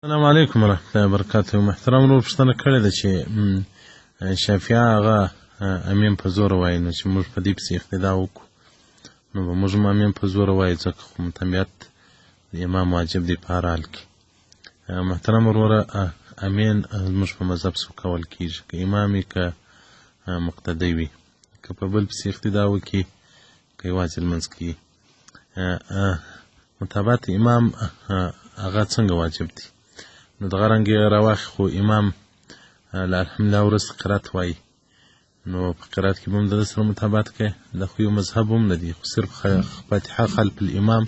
السلام علیکم ورحمة الله وبرکاته. محترم ورور پوښتنه کړې ده چې شافعه هغه امین په زور وایي، نو چې موږ په دې پسې اقتدا وکړو نو به موږ هم امین په زور وایو، ځکه خو متمیت د امام واجب دی په هر حال کې. محترم وروره، امین زموږ په مذهب څه کول کېږي، که امام وي که مقتدی وي، که په بل پسې اقتدا وکړي که یوازې لمونځ کوي. متابعت امام هغه څنګه واجب دی؟ نو دغه رنګې راواخلي، خو امام له الحمدلله وروسته قرات وایي، نو په قرات کې به هم د ده سره متابعت کوي. دا خو یو مذهب هم نه دی، خو صرف فاتحه خلف الامام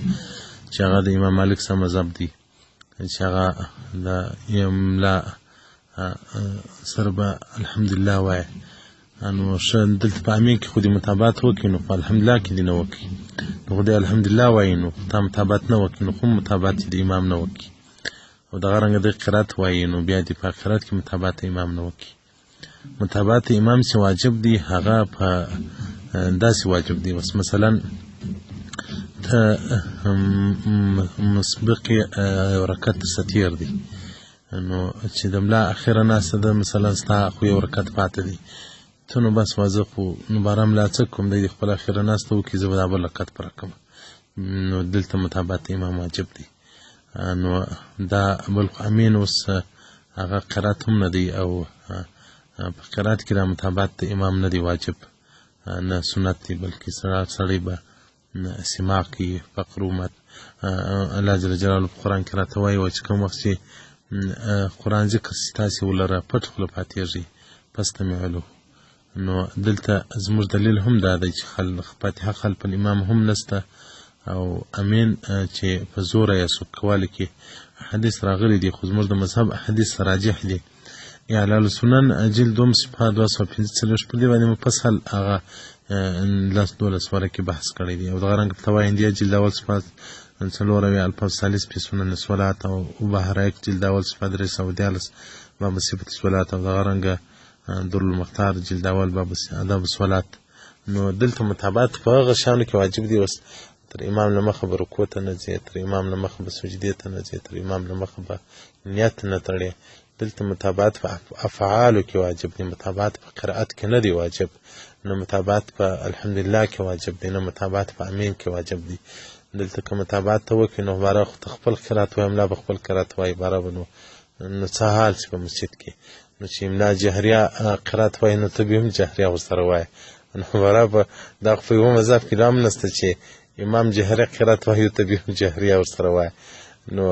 چې هغه د امام مالک سره مذهب دی، چې هغه د املا سره به الحمدلله وایي. نو ښه دلته په امین کې خو دې متابعت وکړي، نو په الحمدلله کې دې نه وکړي، نو خو دې الحمدلله وایي، نو تا متابعت نه وکړي، نو خو متابعت د امام نه وکړي. او دغه رنګه د قرات وایي، نو بیا دې په قرات کې متابعت امام نه وکړي. متابعت امام چې واجب دی هغه په داسې واجب دی، بس مثلا ته مسبق یو رکعت درڅه تېر دی، نو چې د ملا اخره ناسته ده، مثلا ستا خو یو رکعت پاته دی، ته نو بس واضح خو نو باره ملا څه کوم دی، خپله اخره ناسته وکړي، زه به دا بل رکعت پوره کوم، نو دلته متابعت امام واجب دی. نو دا بل خو امین اوس هغه قرات هم نه دی، او په قرات کې دا متابعت د امام نه دی واجب، نه سنت دی، بلکې سړی به سماع کوي. فقرومت الله جل جلاله په قرآن کې راته وایي چې کوم وخت چې قرآن ذکر سي تاسې ولره پټ خوله پاتېږي فاستمعوا له. نو دلته زموږ دلیل هم دا دی چې فاتحه خلف الامام هم نسته، او امین چې په زوره یا سوک کوالی کې حدیث راغلی دی، خو زموږ د مذهب حدیث راجح دی. اعلال سنن جلد 2 صفحه 245 په دې باندې مفصل هغه 12 سوره کې بحث کړی دی. او دغه رنګ فوائد جلد اول صفحه 4 الفاظ ثالث په سنن الصلات، او بهرایک جلد اول صفحه 314 باب صفت الصلات، او دغه رنګ در المختار جلد اول باب آداب الصلات. نو دلته متابعت په هغه شانو کې واجب دی، اوس تر امام له مخه به رکوع ته نه ځې، تر امام له مخه به سجدې ته نه ځې، تر امام له مخه به نیت نه تړې. دلته متابعت په افعالو کې واجب دی، متابعت په قرائت کې نه دی واجب، نو متابعت په الحمدلله کې واجب دی، نه متابعت په امین کې واجب دی. دلته که متابعت ته وکړي، نو باره خو ته خپل قرات وایي، املا به خپل قرات وایي، باره به نو څه حال چې په مسجد کې، نو چې املا جهریه قرات وایي، نو ته به هم جهریه ورسره وایي. نو باره به دا خو په یوه مذهب کې دا هم نسته چې امام جهریه قرات وایي، ته به هم جهریه ورسره وایي. نو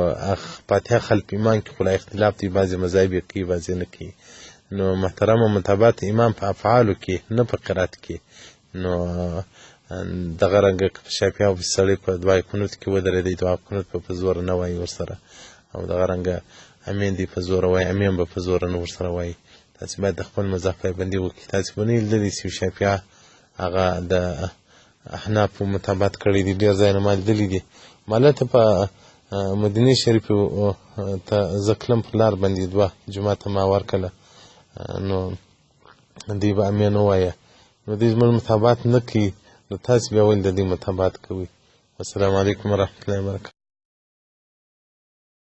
فاتحه خلف امام کې خو لا اختلاف دی، بعضې مذاهب یې کوي بعضې نه کوي. نو محترمه متابعت امام په افعالو کې نه په قرات کې. نو دغه رنګه که په شافعه او سړی په دعای قنوت کې ودرېدی، دعا قنوت به په زوره نه وایي ورسره، او دغه رنګه امین دی په زوره وایي، امین به په زوره نه ورسره وایي. تاسې باید د خپل مذهب پایبندي وکړي. تاسې به نه یې لیدلی چې شافعه هغه د احنافو متابعت کړی دی، ډېر ځایونه ما لیدلي دي. مالته په مدینه شریف ته زه کلم په لار باندې 2 جمعه ته ما ورکړله، نو دوی به امین ووایه، نو دوی زموږ متابعت نه کوي، نو تاسې بیا ولې د دوی متابعت کوئ؟ والسلام علیکم ورحمة الله وبرکاته.